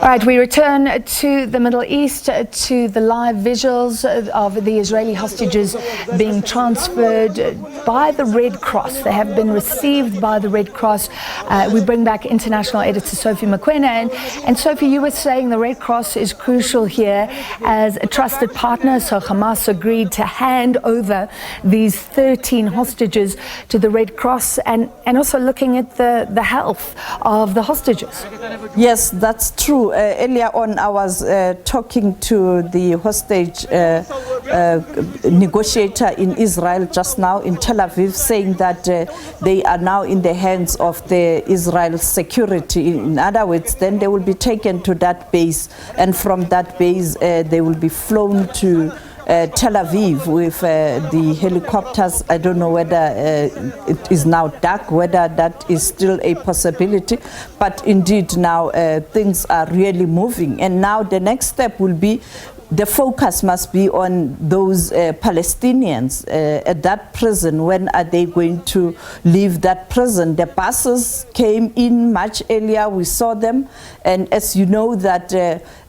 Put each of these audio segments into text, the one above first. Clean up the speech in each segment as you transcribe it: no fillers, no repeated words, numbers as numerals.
Right, we return to the Middle East, to the live visuals of the Israeli hostages being transferred by the Red Cross. They have been received by the Red Cross. We bring back international editor Sophie Mokoena. And Sophie, you were saying the Red Cross is crucial here as a trusted partner. So Hamas agreed to hand over these 13 hostages to the Red Cross, and also looking at the health of the hostages. Yes, that's true. Earlier on, I was talking to the hostage negotiator in Israel just now in Tel Aviv, saying that they are now in the hands of the Israel security. In other words, then they will be taken to that base, and from that base they will be flown to Tel Aviv with the helicopters. I don't know whether it is now dark, whether that is still a possibility, but indeed now things are really moving, and now the next step will be, the focus must be on those Palestinians at that prison. When are they going to leave that prison? The buses came in much earlier, we saw them, and as you know that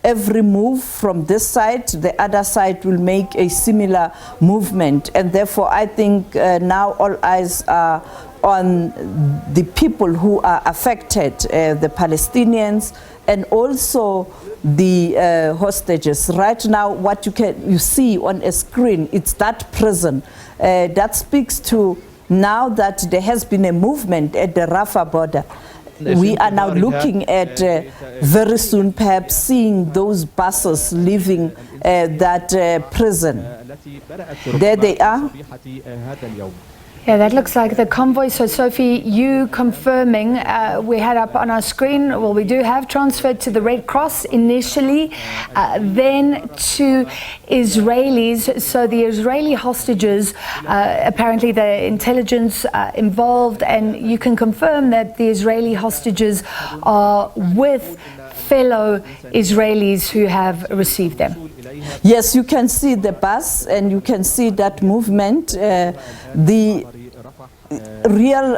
every move from this side, the other side will make a similar movement, and therefore I think now all eyes are on the people who are affected, the Palestinians, and also the hostages. Right now, what you see on a screen, it's that prison. That speaks to now that there has been a movement at the Rafah border. We are now looking at very soon perhaps seeing those buses leaving that prison. There they are. Yeah, that looks like the convoy. So, Sophie, you confirming, we had up on our screen, well, we do have transferred to the Red Cross initially, then to Israelis. So the Israeli hostages, apparently the intelligence involved, and you can confirm that the Israeli hostages are with fellow Israelis who have received them. Yes, you can see the bus and you can see that movement. The real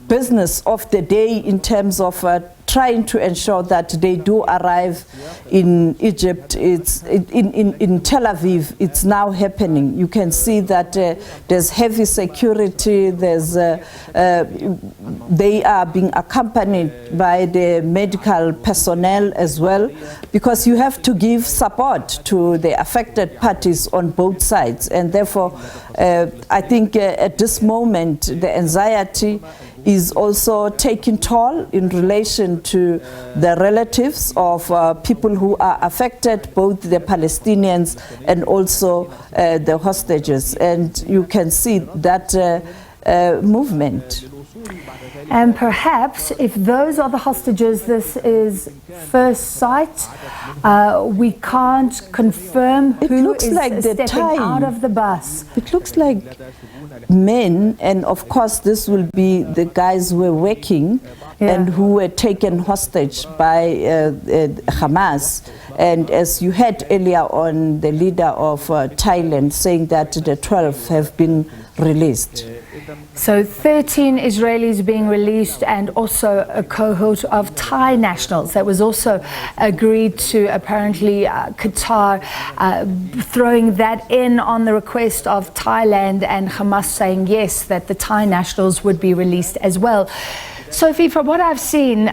business of the day in terms of trying to ensure that they do arrive in Egypt, it's in Tel Aviv, it's now happening. You can see that there's heavy security, there's they are being accompanied by the medical personnel as well, because you have to give support to the affected parties on both sides, and therefore I think at this moment the anxiety is also taking toll in relation to the relatives of people who are affected, both the Palestinians and also the hostages. And you can see that movement. And perhaps if those are the hostages, this is first sight. We can't confirm who is stepping out of the bus. It looks like men, and of course this will be the guys who were working and who were taken hostage by Hamas. And as you heard earlier on, the leader of Thailand saying that the 12 have been released. So 13 Israelis being released, and also a cohort of Thai nationals. That was also agreed to, apparently Qatar throwing that in on the request of Thailand, and Hamas saying yes, that the Thai nationals would be released as well. Sophie, from what I've seen,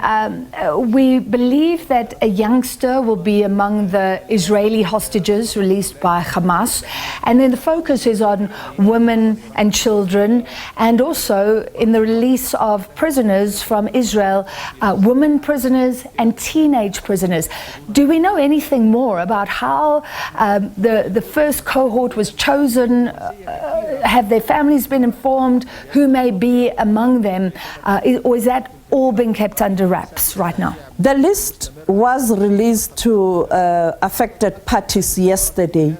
we believe that a youngster will be among the Israeli hostages released by Hamas. And then the focus is on women and children, and also in the release of prisoners from Israel, women prisoners and teenage prisoners. Do we know anything more about how the first cohort was chosen? Have their families been informed who may be among them? Or is that all being kept under wraps right now? The list was released to affected parties yesterday.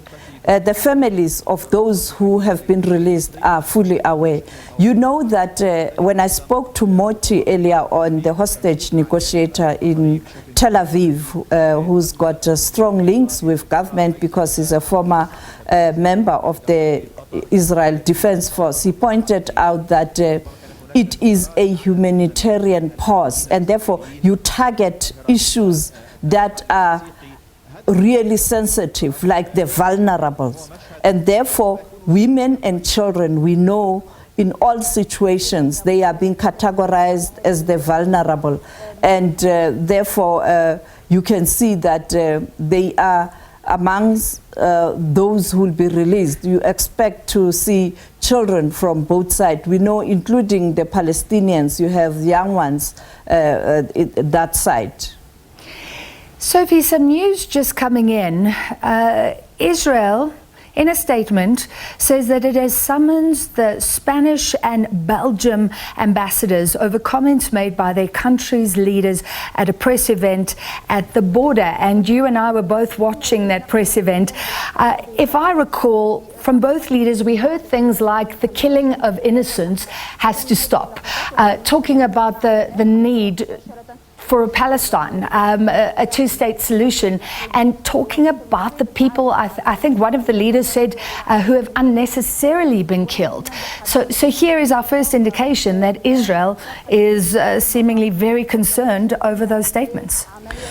The families of those who have been released are fully aware. You know that when I spoke to Moti earlier on, the hostage negotiator in Tel Aviv, who's got strong links with government because he's a former member of the Israel Defense Force, he pointed out that it is a humanitarian pause, and therefore you target issues that are really sensitive, like the vulnerables. And therefore, women and children, we know in all situations, they are being categorized as the vulnerable. And therefore, you can see that they are amongst those who will be released. You expect to see children from both sides. We know, including the Palestinians, you have young ones that side. Sophie, some news just coming in. Israel, in a statement, says that it has summoned the Spanish and Belgium ambassadors over comments made by their country's leaders at a press event at the border. And you and I were both watching that press event. If I recall, from both leaders, we heard things like the killing of innocents has to stop, talking about the need for a Palestine, a two-state solution, and talking about the people, I think one of the leaders said, who have unnecessarily been killed. So here is our first indication that Israel is seemingly very concerned over those statements.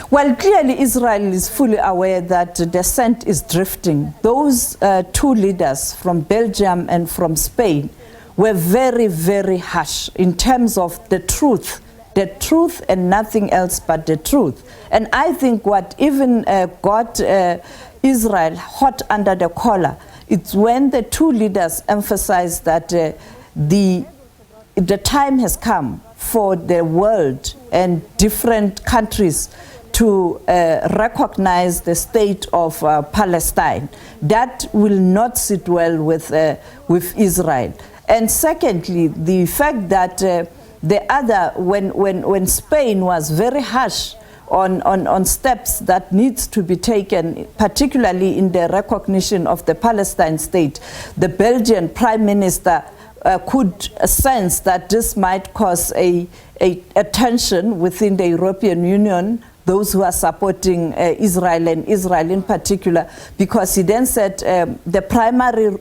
Well, clearly Israel is fully aware that the scent is drifting. Those two leaders from Belgium and from Spain were very, very harsh in terms of the truth and nothing else but the truth. And I think what even got Israel hot under the collar, it's when the two leaders emphasized that the time has come for the world and different countries to recognize the state of Palestine. That will not sit well with Israel. And secondly, the fact that when Spain was very harsh on steps that needs to be taken, particularly in the recognition of the Palestine state, the Belgian Prime Minister could sense that this might cause a tension within the European Union, those who are supporting Israel and Israel in particular, because he then said the primary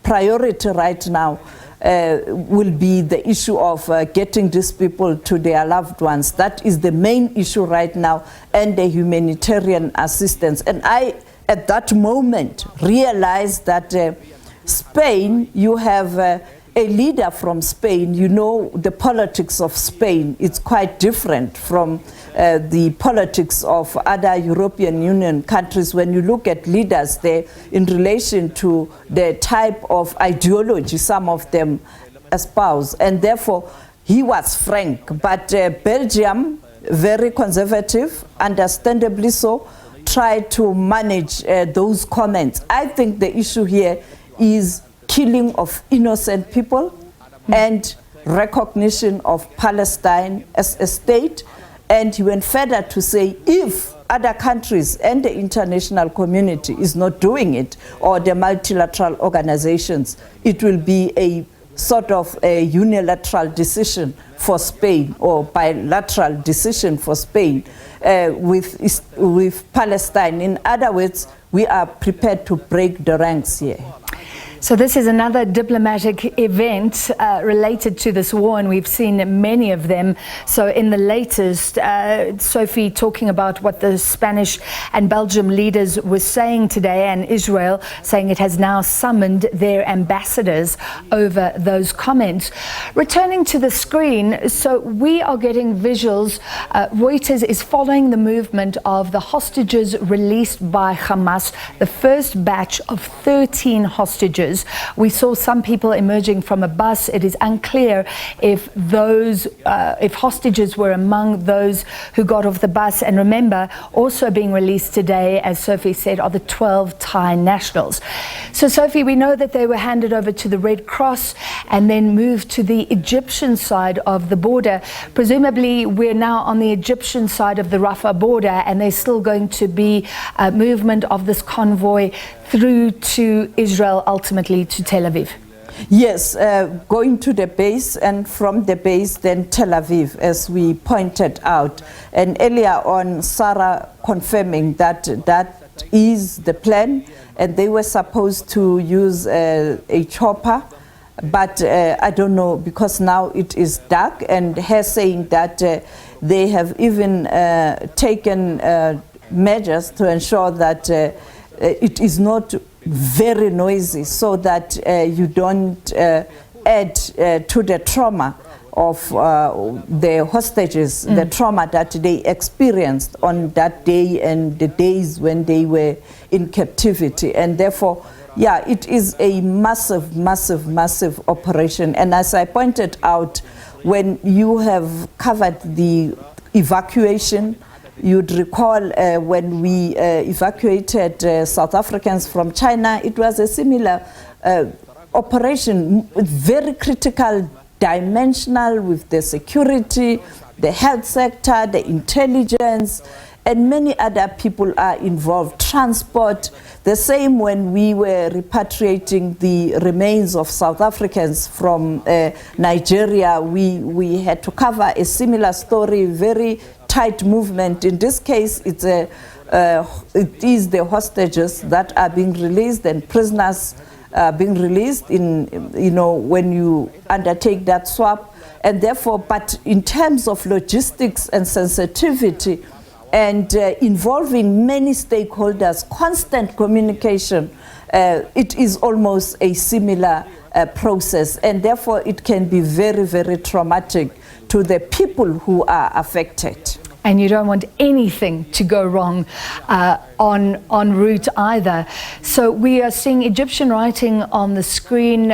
priority right now will be the issue of getting these people to their loved ones. That is the main issue right now, and the humanitarian assistance. And I, at that moment, realized that Spain, you have a leader from Spain. You know, the politics of Spain, it's quite different from the politics of other European Union countries. When you look at leaders there in relation to the type of ideology some of them espouse, and therefore he was frank. But Belgium, very conservative, understandably so, tried to manage those comments. I think the issue here is killing of innocent people and recognition of Palestine as a state. And he went further to say, if other countries and the international community is not doing it, or the multilateral organizations, it will be a sort of a unilateral decision for Spain, or bilateral decision for Spain with Palestine. In other words, we are prepared to break the ranks here. So this is another diplomatic event related to this war, and we've seen many of them. So in the latest, Sophie, talking about what the Spanish and Belgium leaders were saying today, and Israel saying it has now summoned their ambassadors over those comments. Returning to the screen, so we are getting visuals. Reuters is following the movement of the hostages released by Hamas, the first batch of 13 hostages. We saw some people emerging from a bus. It is unclear if hostages were among those who got off the bus. And remember, also being released today, as Sophie said, are the 12 Thai nationals. So Sophie, we know that they were handed over to the Red Cross and then moved to the Egyptian side of the border. Presumably, we're now on the Egyptian side of the Rafah border, and there's still going to be movement of this convoy through to Israel, ultimately to Tel Aviv. Yes, going to the base, and from the base then Tel Aviv, as we pointed out. And earlier on, Sarah confirming that that is the plan, and they were supposed to use a chopper But I don't know, because now it is dark, and her saying that they have even taken measures to ensure that it is not very noisy, so that you don't add to the trauma of the hostages, the trauma that they experienced on that day and the days when they were in captivity. And therefore, yeah, it is a massive, massive, massive operation. And as I pointed out, when you have covered the evacuation, you'd recall when we evacuated South Africans from China, it was a similar operation, very critical, dimensional, with the security, the health sector, the intelligence, and many other people are involved. Transport, the same when we were repatriating the remains of South Africans from Nigeria, we had to cover a similar story, very tight movement. In this case, it is the hostages that are being released and prisoners being released in, you know, when you undertake that swap. And therefore, but in terms of logistics and sensitivity, and involving many stakeholders, constant communication, it is almost a similar process, and therefore it can be very, very traumatic to the people who are affected. And you don't want anything to go wrong en route either. So we are seeing Egyptian writing on the screen,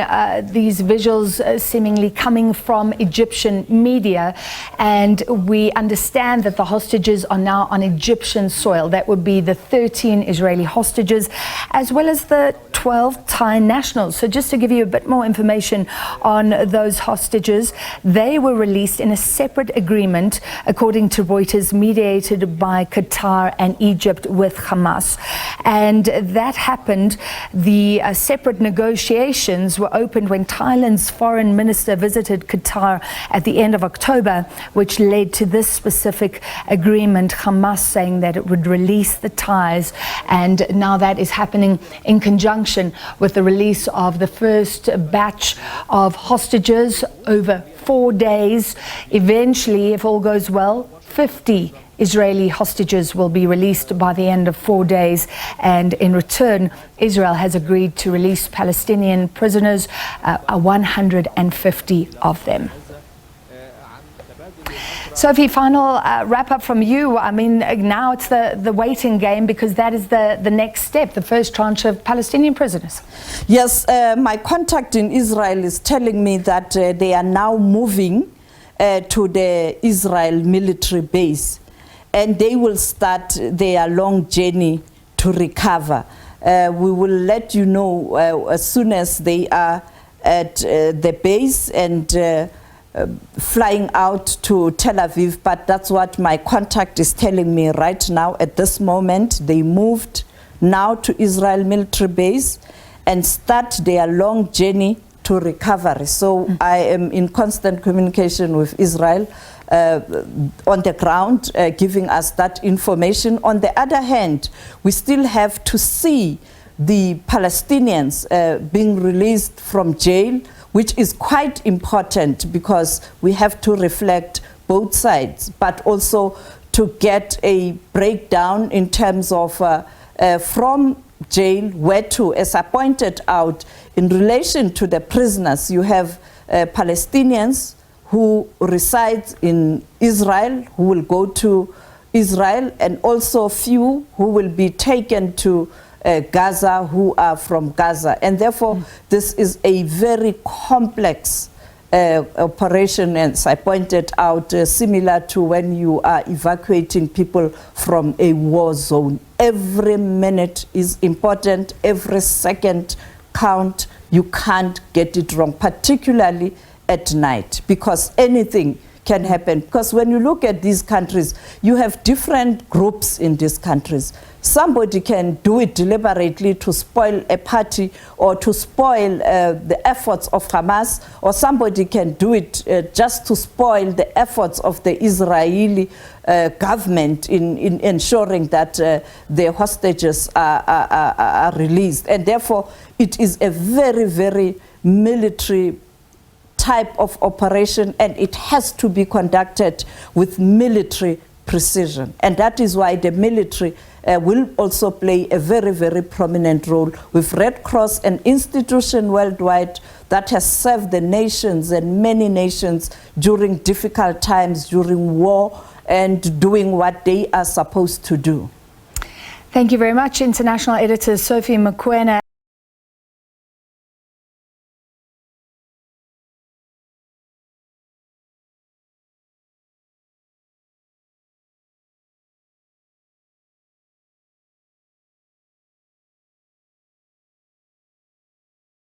these visuals seemingly coming from Egyptian media, and we understand that the hostages are now on Egyptian soil. That would be the 13 Israeli hostages, as well as the 12 Thai nationals. So just to give you a bit more information on those hostages, they were released in a separate agreement, according to Reuters, mediated by Qatar and Egypt with Hamas. And that happened, the separate negotiations were opened when Thailand's foreign minister visited Qatar at the end of October, which led to this specific agreement, Hamas saying that it would release the Thais. And now that is happening in conjunction with the release of the first batch of hostages over 4 days. Eventually, if all goes well, 50 Israeli hostages will be released by the end of 4 days, and in return, Israel has agreed to release Palestinian prisoners, 150 of them. Sophie, final wrap up from you. I mean, now it's the waiting game, because that is the next step, the first tranche of Palestinian prisoners. Yes, my contact in Israel is telling me that they are now moving to the Israel military base, and they will start their long journey to recover. We will let you know as soon as they are at the base and flying out to Tel Aviv, but that's what my contact is telling me right now. At this moment, they moved now to Israel military base and start their long journey to recovery. So I am in constant communication with Israel on the ground, giving us that information. On the other hand, we still have to see the Palestinians being released from jail, which is quite important, because we have to reflect both sides, but also to get a breakdown in terms of from jail where to. As I pointed out, in relation to the prisoners, you have Palestinians who reside in Israel, who will go to Israel, and also few who will be taken to Gaza, who are from Gaza. And therefore, this is a very complex operation, as I pointed out, similar to when you are evacuating people from a war zone. Every minute is important, every second count. You can't get it wrong, particularly at night, because anything can happen. Because when you look at these countries, you have different groups in these countries. Somebody can do it deliberately to spoil a party or to spoil the efforts of Hamas, or somebody can do it just to spoil the efforts of the Israeli government in ensuring that the hostages are released. And therefore, it is a very, very military type of operation, and it has to be conducted with military precision. And that is why the military will also play a very, very prominent role with Red Cross, an institution worldwide that has served the nations and many nations during difficult times, during war, and doing what they are supposed to do. Thank you very much, International Editor Sophie Mokoena.